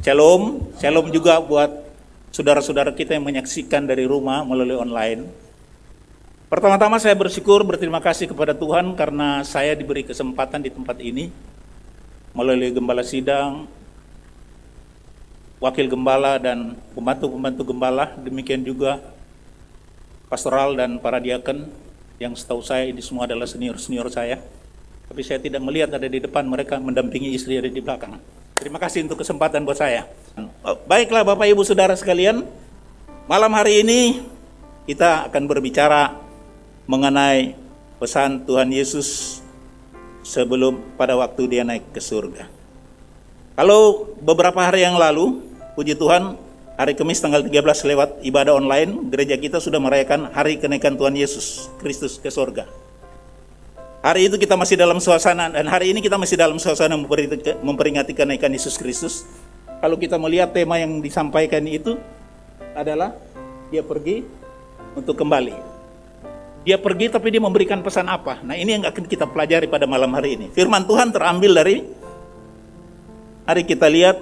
Shalom, shalom juga buat saudara-saudara kita yang menyaksikan dari rumah melalui online. Pertama-tama saya berterima kasih kepada Tuhan karena saya diberi kesempatan di tempat ini melalui gembala sidang, wakil gembala dan pembantu-pembantu gembala, demikian juga pastoral dan para diaken yang setahu saya ini semua adalah senior-senior saya. Tapi saya tidak melihat ada di depan, mereka mendampingi istri ada di belakang. Terima kasih untuk kesempatan buat saya. Baiklah Bapak Ibu Saudara sekalian, malam hari ini kita akan berbicara mengenai pesan Tuhan Yesus sebelum pada waktu dia naik ke surga. Kalau beberapa hari yang lalu, puji Tuhan, hari Kamis tanggal 13 lewat ibadah online, gereja kita sudah merayakan hari kenaikan Tuhan Yesus Kristus ke surga. Hari itu kita masih dalam suasana, dan hari ini kita masih dalam suasana memperingati kenaikan Yesus Kristus. Kalau kita melihat tema yang disampaikan itu adalah dia pergi untuk kembali. Dia pergi tapi dia memberikan pesan apa? Nah, ini yang akan kita pelajari pada malam hari ini. Firman Tuhan terambil dari, mari kita lihat.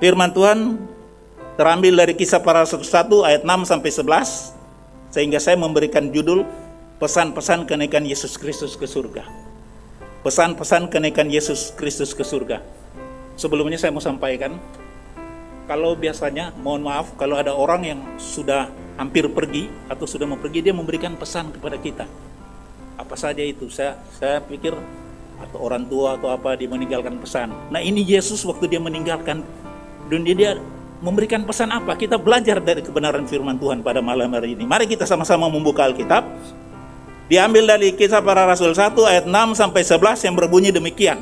Firman Tuhan terambil dari Kisah Para Rasul 1 ayat 6 sampai 11, sehingga saya memberikan judul pesan-pesan kenaikan Yesus Kristus ke surga. Pesan-pesan kenaikan Yesus Kristus ke surga. Sebelumnya saya mau sampaikan, kalau biasanya, mohon maaf, kalau ada orang yang sudah hampir pergi atau sudah mau pergi, dia memberikan pesan kepada kita. Apa saja itu? Saya pikir atau orang tua atau apa, dia meninggalkan pesan. Nah, ini Yesus waktu dia meninggalkan dunia, dia memberikan pesan apa? Kita belajar dari kebenaran firman Tuhan pada malam hari ini. Mari kita sama-sama membuka Alkitab. Diambil dari Kisah Para Rasul 1 ayat 6 sampai 11 yang berbunyi demikian.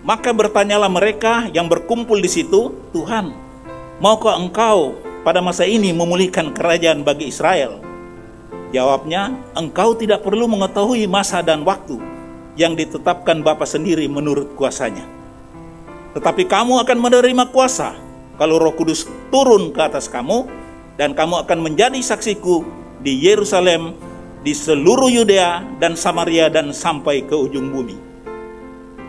Maka bertanyalah mereka yang berkumpul di situ, Tuhan, maukah Engkau pada masa ini memulihkan kerajaan bagi Israel? Jawabnya, Engkau tidak perlu mengetahui masa dan waktu yang ditetapkan Bapa sendiri menurut kuasanya. Tetapi kamu akan menerima kuasa kalau Roh Kudus turun ke atas kamu, dan kamu akan menjadi saksiku di Yerusalem, di seluruh Yudea dan Samaria dan sampai ke ujung bumi.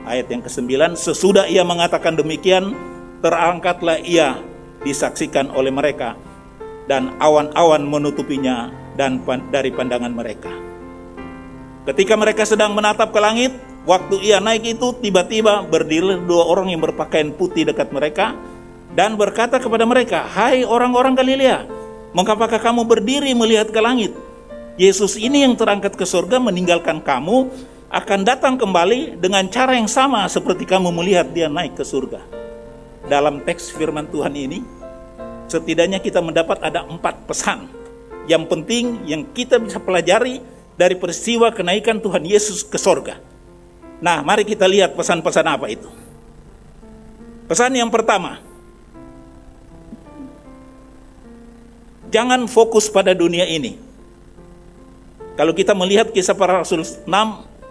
Ayat yang ke-9, sesudah ia mengatakan demikian, terangkatlah ia disaksikan oleh mereka, dan awan-awan menutupinya dan dari pandangan mereka. Ketika mereka sedang menatap ke langit, waktu ia naik itu, tiba-tiba berdiri dua orang yang berpakaian putih dekat mereka, dan berkata kepada mereka, hai orang-orang Galilea, mengapakah kamu berdiri melihat ke langit? Yesus ini yang terangkat ke surga meninggalkan kamu, akan datang kembali dengan cara yang sama seperti kamu melihat dia naik ke surga. Dalam teks firman Tuhan ini, setidaknya kita mendapat ada 4 pesan yang penting yang kita bisa pelajari dari peristiwa kenaikan Tuhan Yesus ke surga. Nah, mari kita lihat pesan-pesan apa itu. Pesan yang pertama, jangan fokus pada dunia ini. Kalau kita melihat Kisah Para Rasul 6,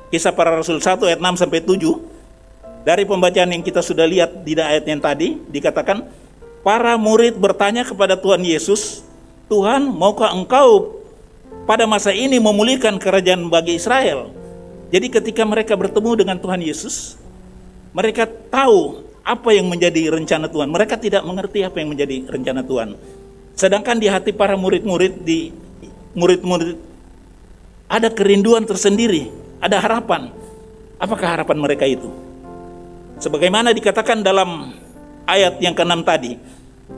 Kisah Para Rasul 1 ayat 6 sampai 7, dari pembacaan yang kita sudah lihat di ayat yang tadi, dikatakan para murid bertanya kepada Tuhan Yesus, Tuhan, maukah Engkau pada masa ini memulihkan kerajaan bagi Israel? Jadi ketika mereka bertemu dengan Tuhan Yesus, mereka tahu apa yang menjadi rencana Tuhan. Mereka tidak mengerti apa yang menjadi rencana Tuhan. Sedangkan di hati para murid-murid, ada kerinduan tersendiri, ada harapan. Apakah harapan mereka itu? Sebagaimana dikatakan dalam ayat yang ke-6 tadi,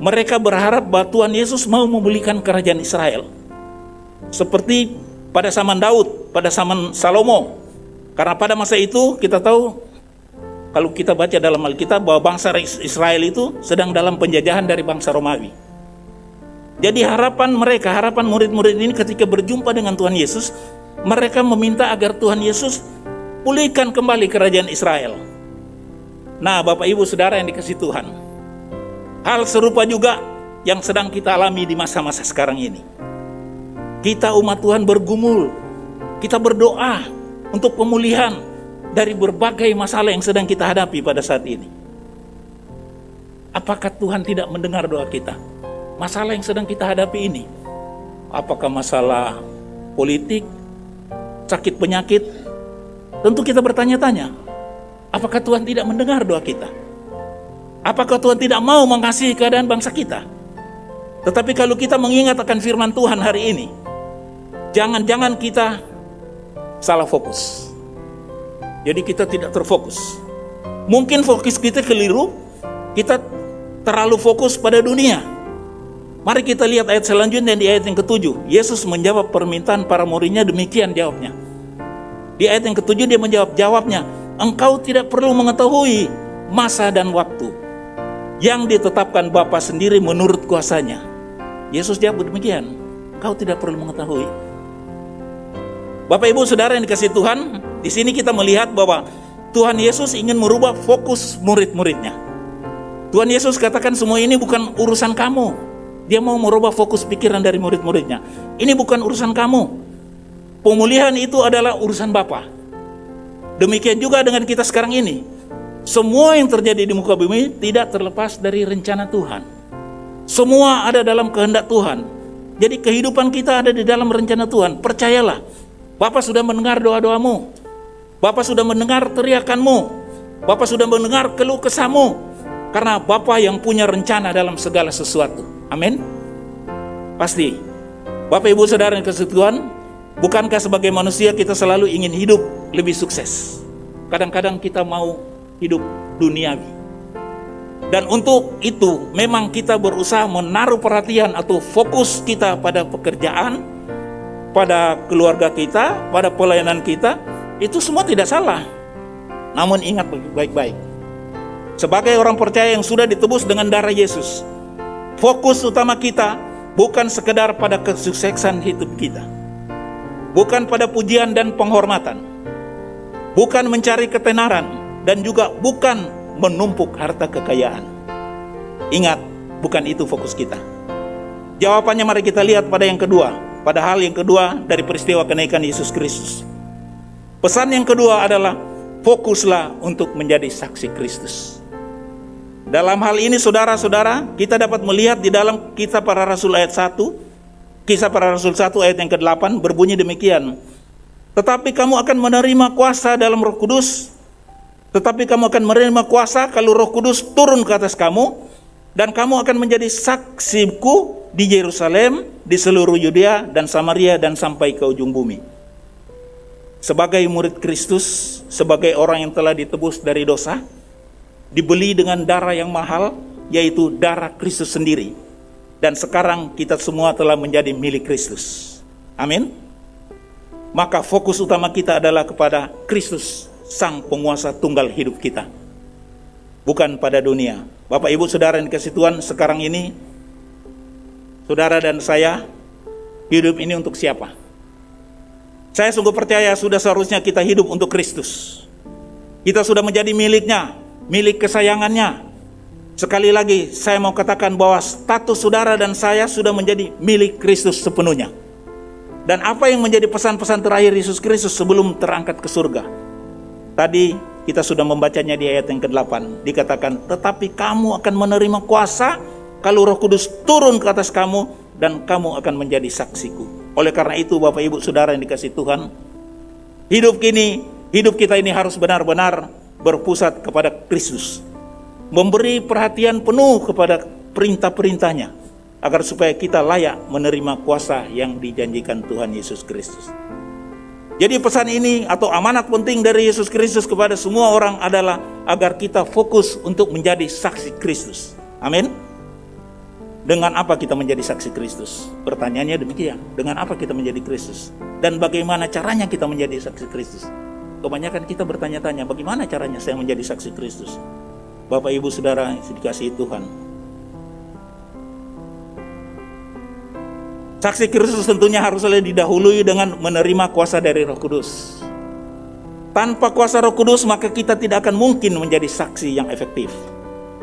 mereka berharap bahwa Tuhan Yesus mau memulihkan kerajaan Israel. Seperti pada zaman Daud, pada zaman Salomo. Karena pada masa itu kita tahu, kalau kita baca dalam Alkitab, bahwa bangsa Israel itu sedang dalam penjajahan dari bangsa Romawi. Jadi harapan mereka, harapan murid-murid ini ketika berjumpa dengan Tuhan Yesus, mereka meminta agar Tuhan Yesus pulihkan kembali kerajaan Israel. Nah, Bapak Ibu Saudara yang dikasihi Tuhan, hal serupa juga yang sedang kita alami di masa-masa sekarang ini. Kita umat Tuhan bergumul, kita berdoa untuk pemulihan dari berbagai masalah yang sedang kita hadapi pada saat ini. Apakah Tuhan tidak mendengar doa kita? Masalah yang sedang kita hadapi ini, apakah masalah politik, sakit penyakit? Tentu kita bertanya-tanya, Apakah Tuhan tidak mendengar doa kita? Apakah Tuhan tidak mau mengasihi keadaan bangsa kita? Tetapi kalau kita mengingat akan firman Tuhan hari ini, jangan-jangan kita salah fokus. Jadi kita tidak terfokus. Mungkin fokus kita keliru, kita terlalu fokus pada dunia. Mari kita lihat ayat selanjutnya di ayat yang ke-7. Yesus menjawab permintaan para muridnya, demikian jawabnya. Di ayat yang ke-7 dia menjawab jawabnya, engkau tidak perlu mengetahui masa dan waktu yang ditetapkan Bapa sendiri menurut kuasanya. Yesus jawab demikian, engkau tidak perlu mengetahui. Bapak Ibu Saudara yang dikasihi Tuhan, di sini kita melihat bahwa Tuhan Yesus ingin merubah fokus murid-muridnya. Tuhan Yesus katakan semua ini bukan urusan kamu. Dia mau merubah fokus pikiran dari murid-muridnya. Ini bukan urusan kamu. Pemulihan itu adalah urusan Bapa. Demikian juga dengan kita sekarang ini. Semua yang terjadi di muka bumi tidak terlepas dari rencana Tuhan. Semua ada dalam kehendak Tuhan. Jadi kehidupan kita ada di dalam rencana Tuhan. Percayalah, Bapa sudah mendengar doa-doamu. Bapa sudah mendengar teriakanmu. Bapa sudah mendengar keluh kesahmu. Karena Bapa yang punya rencana dalam segala sesuatu. Amin. Pasti. Bapak Ibu Saudara yang dikasihi Tuhan, bukankah sebagai manusia kita selalu ingin hidup lebih sukses? Kadang-kadang kita mau hidup duniawi. Dan untuk itu memang kita berusaha menaruh perhatian atau fokus kita pada pekerjaan, pada keluarga kita, pada pelayanan kita. Itu semua tidak salah. Namun ingat baik-baik. Sebagai orang percaya yang sudah ditebus dengan darah Yesus, fokus utama kita bukan sekedar pada kesuksesan hidup kita. Bukan pada pujian dan penghormatan. Bukan mencari ketenaran. Dan juga bukan menumpuk harta kekayaan. Ingat, bukan itu fokus kita. Jawabannya mari kita lihat pada yang kedua. Pada hal yang kedua dari peristiwa kenaikan Yesus Kristus. Pesan yang kedua adalah fokuslah untuk menjadi saksi Kristus. Dalam hal ini saudara-saudara, kita dapat melihat di dalam Kisah Para Rasul ayat 1, Kisah Para Rasul 1 ayat yang ke-8 berbunyi demikian. Tetapi kamu akan menerima kuasa dalam Roh Kudus. Tetapi kamu akan menerima kuasa kalau Roh Kudus turun ke atas kamu, dan kamu akan menjadi saksiku di Yerusalem, di seluruh Yudea dan Samaria dan sampai ke ujung bumi. Sebagai murid Kristus, sebagai orang yang telah ditebus dari dosa, dibeli dengan darah yang mahal, yaitu darah Kristus sendiri. Dan sekarang kita semua telah menjadi milik Kristus. Amin. Maka fokus utama kita adalah kepada Kristus, Sang Penguasa tunggal hidup kita. Bukan pada dunia. Bapak Ibu Saudara yang dikasihi Tuhan, sekarang ini saudara dan saya hidup ini untuk siapa? Saya sungguh percaya sudah seharusnya kita hidup untuk Kristus. Kita sudah menjadi miliknya, milik kesayangannya. Sekali lagi saya mau katakan bahwa status saudara dan saya sudah menjadi milik Kristus sepenuhnya. Dan apa yang menjadi pesan-pesan terakhir Yesus Kristus sebelum terangkat ke surga? Tadi kita sudah membacanya di ayat yang ke-8. Dikatakan, tetapi kamu akan menerima kuasa kalau Roh Kudus turun ke atas kamu, dan kamu akan menjadi saksiku. Oleh karena itu Bapak Ibu Saudara yang dikasihi Tuhan, hidup kita ini harus benar-benar berpusat kepada Kristus. Memberi perhatian penuh kepada perintah-perintahnya, agar supaya kita layak menerima kuasa yang dijanjikan Tuhan Yesus Kristus. Jadi pesan ini atau amanat penting dari Yesus Kristus kepada semua orang adalah agar kita fokus untuk menjadi saksi Kristus. Amin. Dengan apa kita menjadi saksi Kristus? Pertanyaannya demikian. Dengan apa kita menjadi Kristus? Dan bagaimana caranya kita menjadi saksi Kristus? Kebanyakan kita bertanya-tanya, bagaimana caranya saya menjadi saksi Kristus? Bapak Ibu Saudara yang dikasihi Tuhan, saksi Kristus tentunya haruslah didahului dengan menerima kuasa dari Roh Kudus. Tanpa kuasa Roh Kudus maka kita tidak akan mungkin menjadi saksi yang efektif.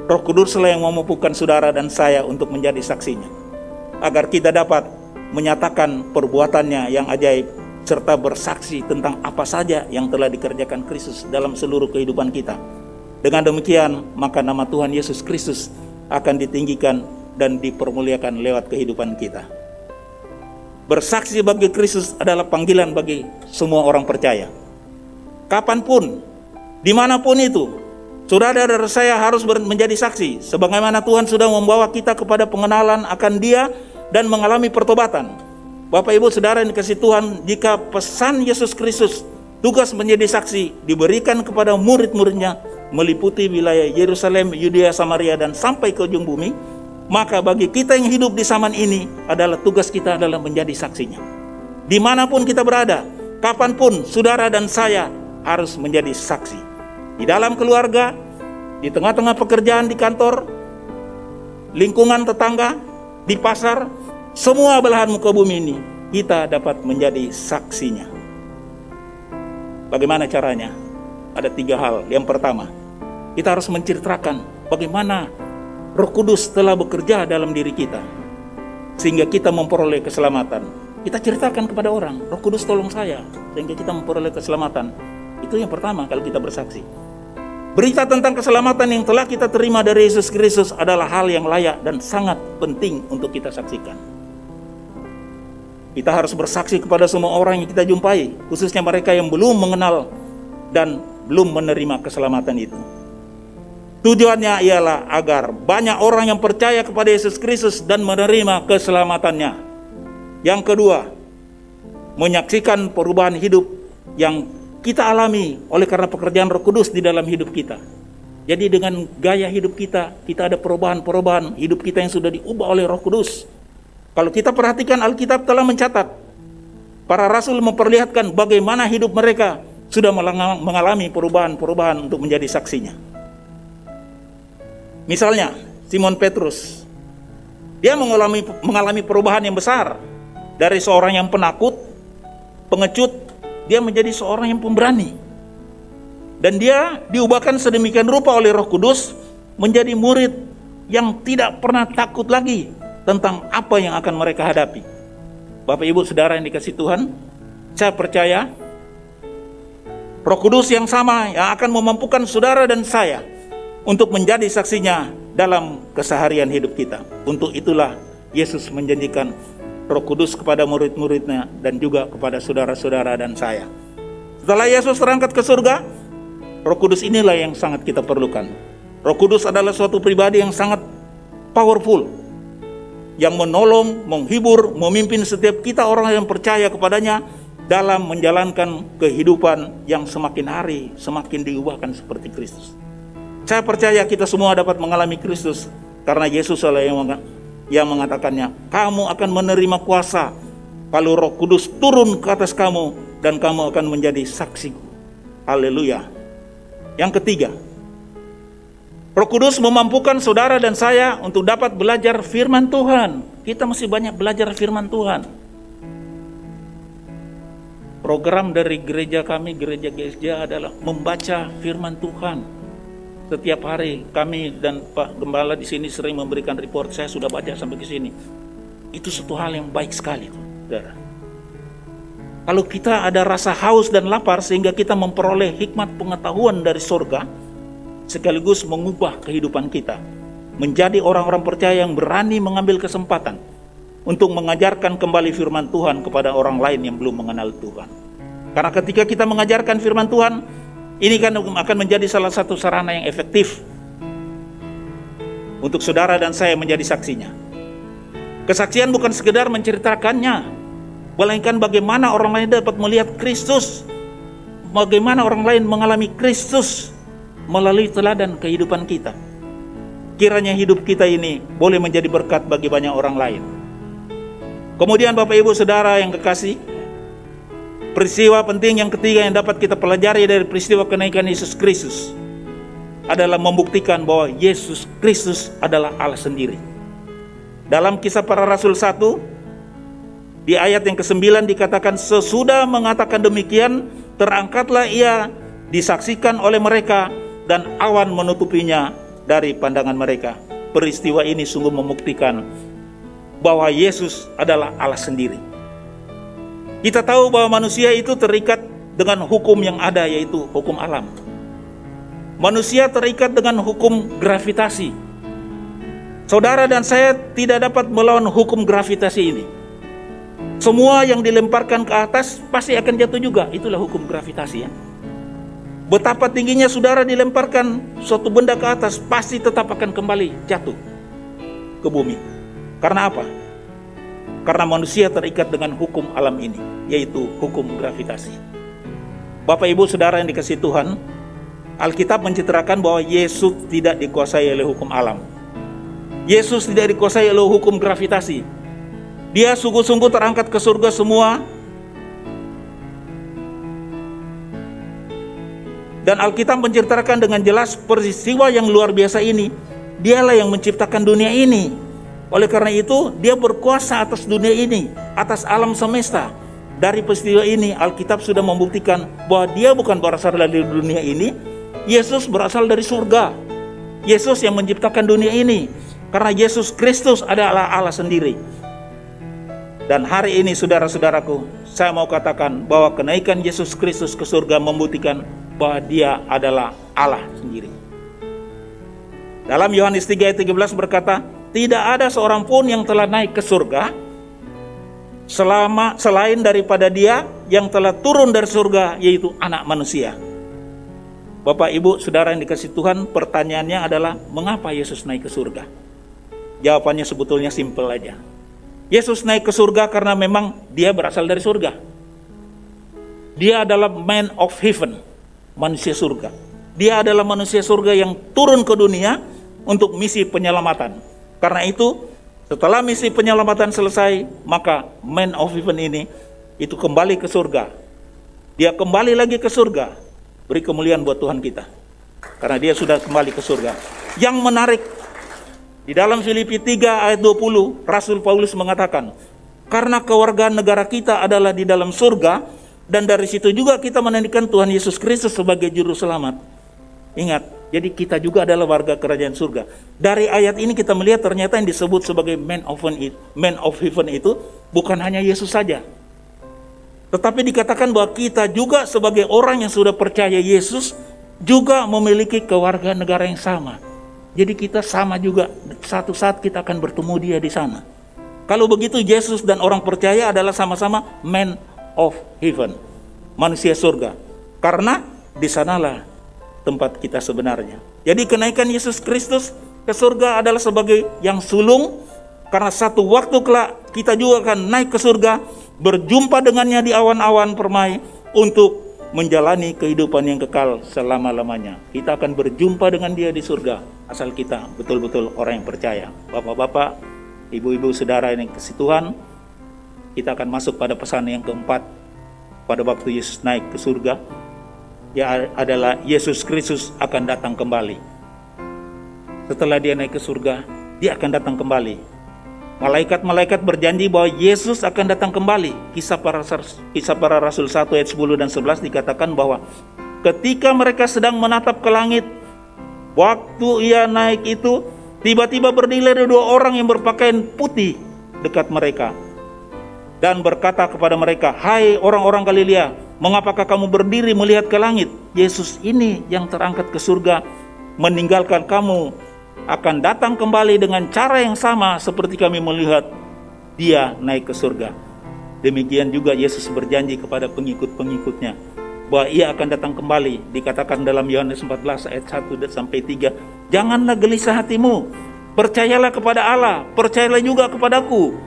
Roh Kuduslah yang memampukan saudara dan saya untuk menjadi saksinya, agar kita dapat menyatakan perbuatannya yang ajaib, serta bersaksi tentang apa saja yang telah dikerjakan Kristus dalam seluruh kehidupan kita. Dengan demikian maka nama Tuhan Yesus Kristus akan ditinggikan dan dipermuliakan lewat kehidupan kita. Bersaksi bagi Kristus adalah panggilan bagi semua orang percaya. Kapanpun, Dimanapun itu, saudara dan saya harus menjadi saksi, sebagaimana Tuhan sudah membawa kita kepada pengenalan akan Dia dan mengalami pertobatan. Bapak Ibu Saudara yang dikasihi Tuhan, jika pesan Yesus Kristus, tugas menjadi saksi, diberikan kepada murid-muridnya, meliputi wilayah Yerusalem, Yudea, Samaria, dan sampai ke ujung bumi, maka bagi kita yang hidup di zaman ini, adalah tugas kita adalah menjadi saksinya. Dimanapun kita berada, kapanpun saudara dan saya harus menjadi saksi. Di dalam keluarga, di tengah-tengah pekerjaan di kantor, lingkungan tetangga, di pasar, semua belahan muka bumi ini, kita dapat menjadi saksinya. Bagaimana caranya? Ada 3 hal. Yang pertama, kita harus menceritakan bagaimana Roh Kudus telah bekerja dalam diri kita, sehingga kita memperoleh keselamatan. Kita ceritakan kepada orang, Roh Kudus tolong saya, sehingga kita memperoleh keselamatan. Itu yang pertama kalau kita bersaksi. Berita tentang keselamatan yang telah kita terima dari Yesus Kristus adalah hal yang layak dan sangat penting untuk kita saksikan. Kita harus bersaksi kepada semua orang yang kita jumpai, khususnya mereka yang belum mengenal dan belum menerima keselamatan itu. Tujuannya ialah agar banyak orang yang percaya kepada Yesus Kristus dan menerima keselamatannya. Yang kedua, menyaksikan perubahan hidup yang kita alami oleh karena pekerjaan Roh Kudus di dalam hidup kita. Jadi dengan gaya hidup kita ada perubahan hidup kita yang sudah diubah oleh Roh Kudus. Kalau kita perhatikan, Alkitab telah mencatat, para rasul memperlihatkan bagaimana hidup mereka sudah mengalami perubahan-perubahan untuk menjadi saksinya. Misalnya, Simon Petrus, dia mengalami perubahan yang besar. Dari seorang yang penakut, pengecut, dia menjadi seorang yang pemberani. Dan dia diubahkan sedemikian rupa oleh Roh Kudus menjadi murid yang tidak pernah takut lagi tentang apa yang akan mereka hadapi. Bapak Ibu Saudara yang dikasihi Tuhan, saya percaya Roh Kudus yang sama yang akan memampukan saudara dan saya untuk menjadi saksinya dalam keseharian hidup kita. Untuk itulah Yesus menjanjikan Roh Kudus kepada murid-muridnya dan juga kepada saudara-saudara dan saya. Setelah Yesus terangkat ke surga, Roh Kudus inilah yang sangat kita perlukan. Roh Kudus adalah suatu pribadi yang sangat powerful, yang menolong, menghibur, memimpin setiap kita orang yang percaya kepadanya dalam menjalankan kehidupan yang semakin hari semakin diubahkan seperti Kristus. Saya percaya kita semua dapat mengalami Kristus karena Yesus adalah yang mengatakannya, kamu akan menerima kuasa kalau Roh Kudus turun ke atas kamu dan kamu akan menjadi saksiku. Haleluya. Yang ketiga, Roh Kudus memampukan saudara dan saya untuk dapat belajar firman Tuhan. Kita masih banyak belajar firman Tuhan. Program dari gereja kami, gereja GSJ adalah membaca firman Tuhan. Setiap hari kami dan Pak Gembala di sini sering memberikan report, saya sudah baca sampai ke sini. Itu suatu hal yang baik sekali, saudara. Kalau kita ada rasa haus dan lapar sehingga kita memperoleh hikmat pengetahuan dari surga, sekaligus mengubah kehidupan kita menjadi orang-orang percaya yang berani mengambil kesempatan untuk mengajarkan kembali firman Tuhan kepada orang lain yang belum mengenal Tuhan. Karena ketika kita mengajarkan firman Tuhan, ini kan akan menjadi salah satu sarana yang efektif untuk saudara dan saya menjadi saksinya. Kesaksian bukan sekedar menceritakannya, melainkan bagaimana orang lain dapat melihat Kristus, bagaimana orang lain mengalami Kristus melalui teladan kehidupan kita. Kiranya hidup kita ini boleh menjadi berkat bagi banyak orang lain. Kemudian Bapak Ibu Saudara yang kekasih, peristiwa penting yang ketiga yang dapat kita pelajari dari peristiwa kenaikan Yesus Kristus adalah membuktikan bahwa Yesus Kristus adalah Allah sendiri. Dalam Kisah Para Rasul 1, di ayat yang ke-9 dikatakan, sesudah mengatakan demikian, terangkatlah ia, disaksikan oleh mereka, dan awan menutupinya dari pandangan mereka. Peristiwa ini sungguh membuktikan bahwa Yesus adalah Allah sendiri. Kita tahu bahwa manusia itu terikat dengan hukum yang ada, yaitu hukum alam. Manusia terikat dengan hukum gravitasi. Saudara dan saya tidak dapat melawan hukum gravitasi ini. Semua yang dilemparkan ke atas pasti akan jatuh juga. Itulah hukum gravitasi ya. Betapa tingginya saudara dilemparkan suatu benda ke atas, pasti tetap akan kembali jatuh ke bumi. Karena apa? Karena manusia terikat dengan hukum alam ini, yaitu hukum gravitasi. Bapak Ibu Saudara yang dikasihi Tuhan, Alkitab menceritakan bahwa Yesus tidak dikuasai oleh hukum alam. Yesus tidak dikuasai oleh hukum gravitasi. Dia sungguh-sungguh terangkat ke surga semua. Dan Alkitab menceritakan dengan jelas peristiwa yang luar biasa ini. Dialah yang menciptakan dunia ini. Oleh karena itu, dia berkuasa atas dunia ini, atas alam semesta. Dari peristiwa ini, Alkitab sudah membuktikan bahwa dia bukan berasal dari dunia ini. Yesus berasal dari surga. Yesus yang menciptakan dunia ini. Karena Yesus Kristus adalah Allah sendiri. Dan hari ini saudara-saudaraku, saya mau katakan bahwa kenaikan Yesus Kristus ke surga membuktikan bahwa dia adalah Allah sendiri. Dalam Yohanes 3 ayat 13 berkata, tidak ada seorang pun yang telah naik ke surga selain daripada dia yang telah turun dari surga, yaitu anak manusia. Bapak, Ibu, Saudara yang dikasihi Tuhan, pertanyaannya adalah mengapa Yesus naik ke surga? Jawabannya sebetulnya simpel aja. Yesus naik ke surga karena memang dia berasal dari surga. Dia adalah man of heaven, manusia surga. Dia adalah manusia surga yang turun ke dunia untuk misi penyelamatan. Karena itu, setelah misi penyelamatan selesai, maka man of heaven ini itu kembali ke surga. Dia kembali lagi ke surga. Beri kemuliaan buat Tuhan kita. Karena dia sudah kembali ke surga. Yang menarik, di dalam Filipi 3 ayat 20, Rasul Paulus mengatakan, karena kewargaan negara kita adalah di dalam surga, dan dari situ juga kita menantikan Tuhan Yesus Kristus sebagai juru selamat. Ingat, jadi kita juga adalah warga kerajaan surga. Dari ayat ini kita melihat ternyata yang disebut sebagai man of heaven itu bukan hanya Yesus saja. Tetapi dikatakan bahwa kita juga sebagai orang yang sudah percaya Yesus juga memiliki kewargaan negara yang sama. Jadi kita sama juga, satu saat kita akan bertemu dia di sana. Kalau begitu Yesus dan orang percaya adalah sama-sama man of heaven, manusia surga. Karena di sanalah tempat kita sebenarnya. Jadi kenaikan Yesus Kristus ke surga adalah sebagai yang sulung, karena satu waktu kelak kita juga akan naik ke surga, berjumpa dengannya di awan-awan permai untuk menjalani kehidupan yang kekal selama-lamanya. Kita akan berjumpa dengan dia di surga, asal kita betul-betul orang yang percaya. Bapak-bapak, ibu-ibu, saudara yang kasih Tuhan, kita akan masuk pada pesan yang keempat. Pada waktu Yesus naik ke surga, ya adalah Yesus Kristus akan datang kembali. Setelah dia naik ke surga, dia akan datang kembali. Malaikat-malaikat berjanji bahwa Yesus akan datang kembali. Kisah para Rasul 1 ayat 10 dan 11 dikatakan bahwa ketika mereka sedang menatap ke langit, waktu ia naik itu, tiba-tiba berdiri dua orang yang berpakaian putih dekat mereka dan berkata kepada mereka, hai orang-orang Galilea, mengapakah kamu berdiri melihat ke langit? Yesus ini yang terangkat ke surga meninggalkan kamu akan datang kembali dengan cara yang sama seperti kami melihat dia naik ke surga. Demikian juga Yesus berjanji kepada pengikut-pengikutnya bahwa ia akan datang kembali. Dikatakan dalam Yohanes 14 ayat 1-3, janganlah gelisah hatimu, percayalah kepada Allah, percayalah juga kepadaku.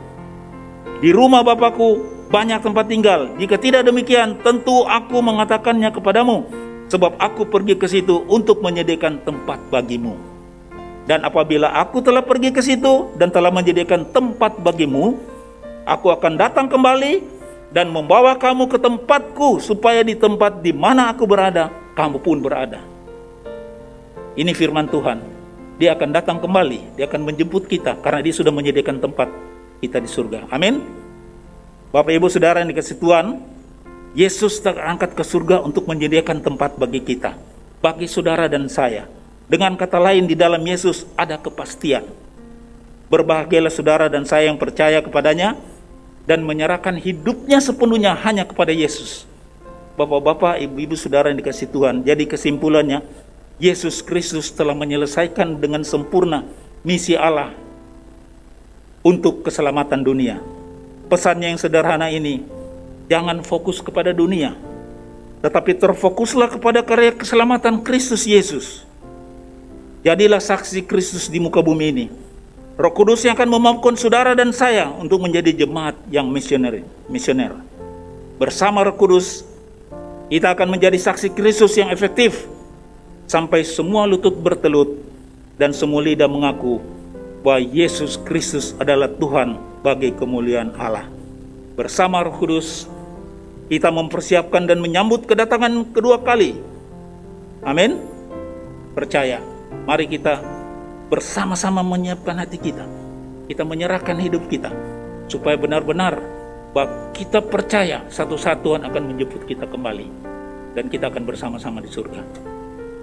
Di rumah Bapakku banyak tempat tinggal. Jika tidak demikian, tentu aku mengatakannya kepadamu, sebab aku pergi ke situ untuk menyediakan tempat bagimu. Dan apabila aku telah pergi ke situ dan telah menyediakan tempat bagimu, aku akan datang kembali dan membawa kamu ke tempatku, supaya di tempat di mana aku berada, kamu pun berada. Ini firman Tuhan. Dia akan datang kembali, dia akan menjemput kita, karena dia sudah menyediakan tempat kita di surga. Amin. Bapak, Ibu, Saudara yang dikasihi Tuhan, Yesus terangkat ke surga untuk menyediakan tempat bagi kita, bagi saudara dan saya. Dengan kata lain, di dalam Yesus ada kepastian. Berbahagialah saudara dan saya yang percaya kepadanya dan menyerahkan hidupnya sepenuhnya hanya kepada Yesus. Bapak-bapak, ibu-ibu, saudara yang dikasihi Tuhan, jadi kesimpulannya, Yesus Kristus telah menyelesaikan dengan sempurna misi Allah untuk keselamatan dunia. Pesannya yang sederhana ini, jangan fokus kepada dunia. tetapi terfokuslah kepada karya keselamatan Kristus Yesus. Jadilah saksi Kristus di muka bumi ini. Roh Kudus yang akan memampukan saudara dan saya untuk menjadi jemaat yang misioner. Bersama Roh Kudus, kita akan menjadi saksi Kristus yang efektif sampai semua lutut bertelut dan semua lidah mengaku bahwa Yesus Kristus adalah Tuhan bagi kemuliaan Allah. Bersama Roh Kudus, kita mempersiapkan dan menyambut kedatangan kedua kali. Amin. Percaya. Mari kita bersama-sama menyiapkan hati kita. Kita menyerahkan hidup kita supaya benar-benar bahwa kita percaya satu Tuhan akan menjemput kita kembali dan kita akan bersama-sama di surga.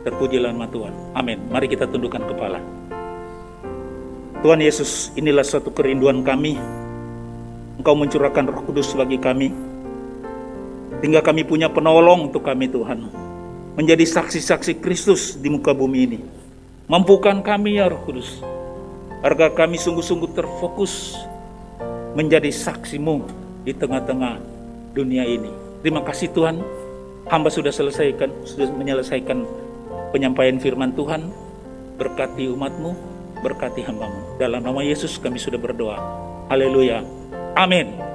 Terpujilah nama Tuhan. Amin. Mari kita tundukkan kepala. Tuhan Yesus, inilah suatu kerinduan kami. Engkau mencurahkan Roh Kudus bagi kami, sehingga kami punya penolong untuk kami, Tuhan, menjadi saksi-saksi Kristus di muka bumi ini. Mampukan kami ya Roh Kudus, agar kami sungguh-sungguh terfokus menjadi saksi-Mu di tengah-tengah dunia ini. Terima kasih Tuhan, hamba sudah menyelesaikan penyampaian firman Tuhan. Berkati umat-Mu, berkati hamba-Mu. Dalam nama Yesus kami sudah berdoa. Haleluya. Amin.